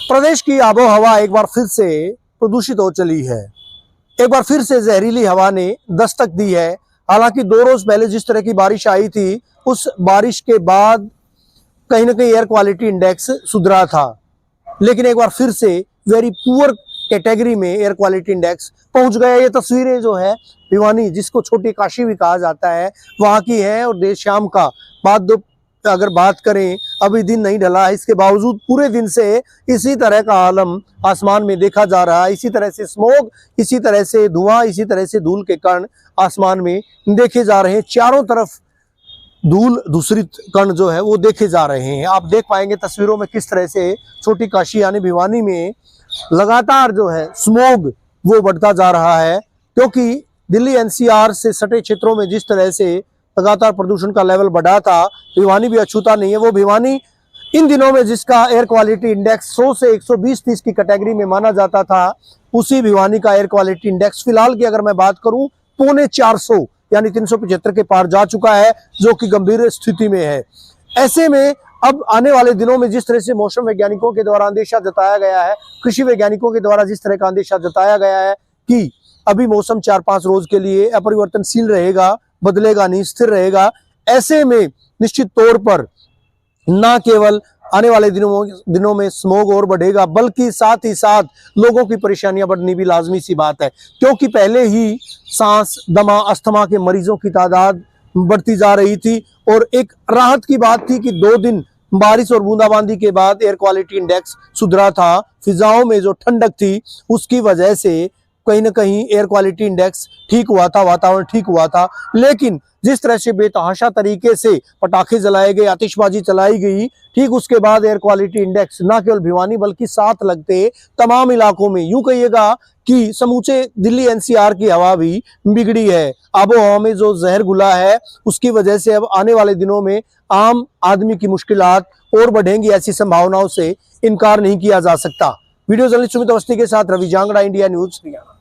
प्रदेश की आबो हवा एक बार फिर से प्रदूषित हो चली है। एक बार फिर से जहरीली हवा ने दस्तक दी है। हालांकि 2 रोज पहले जिस तरह की बारिश आई थी, उस बारिश के बाद कहीं ना कहीं एयर क्वालिटी इंडेक्स सुधरा था, लेकिन एक बार फिर से वेरी पुअर कैटेगरी में एयर क्वालिटी इंडेक्स पहुंच गया। ये तस्वीरें जो है भिवानी, जिसको छोटी काशी भी कहा जाता है, वहां की है। और देर शाम का अगर बात करें, अभी दिन नहीं ढला है, इसके बावजूद पूरे दिन से इसी तरह का आलम आसमान में देखा जा रहा है। इसी तरह से स्मोक, इसी तरह से धुआं, इसी तरह से धूल के कण आसमान में देखे जा रहे हैं। चारों तरफ धूल दूषित कण जो है वो देखे जा रहे हैं। आप देख पाएंगे तस्वीरों में किस तरह से छोटी काशी यानी भिवानी में लगातार जो है स्मोग वो बढ़ता जा रहा है, क्योंकि दिल्ली एनसीआर से सटे क्षेत्रों में जिस तरह से लगातार प्रदूषण का लेवल बढ़ा था, भिवानी भी अछूता नहीं है। वो भिवानी इन दिनों में जिसका एयर क्वालिटी इंडेक्स 100 से 120-30 की कैटेगरी में माना जाता था, उसी भिवानी का एयर क्वालिटी इंडेक्स फिलहाल की अगर मैं बात करूं 450 यानी 375 के पार जा चुका है, जो कि गंभीर स्थिति में है। ऐसे में अब आने वाले दिनों में जिस तरह से मौसम वैज्ञानिकों के द्वारा अंदेशा जताया गया है, कृषि वैज्ञानिकों के द्वारा जिस तरह का अंदेशा जताया गया है कि अभी मौसम 4-5 रोज के लिए अपरिवर्तनशील रहेगा, बदलेगा नहीं, स्थिर रहेगा। ऐसे में निश्चित तौर पर न केवल आने वाले दिनों में स्मोग और बढ़ेगा, बल्कि साथ ही साथ लोगों की परेशानियां बढ़नी भी लाजमी सी बात है, क्योंकि पहले ही सांस, दमा, अस्थमा के मरीजों की तादाद बढ़ती जा रही थी। और एक राहत की बात थी कि 2 दिन बारिश और बूंदाबांदी के बाद एयर क्वालिटी इंडेक्स सुधरा था। फिजाओं में जो ठंडक थी उसकी वजह से कहीं ना कहीं एयर क्वालिटी इंडेक्स ठीक हुआ था, वातावरण ठीक हुआ था। लेकिन जिस तरह से बेतहाशा तरीके से पटाखे जलाए गए, आतिशबाजी चलाई गई, ठीक उसके बाद एयर क्वालिटी इंडेक्स न केवल भिवानी बल्कि साथ लगते तमाम इलाकों में, यूं कहिएगा कि समूचे दिल्ली एनसीआर की हवा भी बिगड़ी है। आबो हवा में जो जहर घुला है उसकी वजह से अब आने वाले दिनों में आम आदमी की मुश्किलात और बढ़ेंगी, ऐसी संभावनाओं से इनकार नहीं किया जा सकता। वीडियो जर्नलिस्ट सुमित अवस्थी के साथ रवि जांगड़ा, इंडिया न्यूज हरियाणा।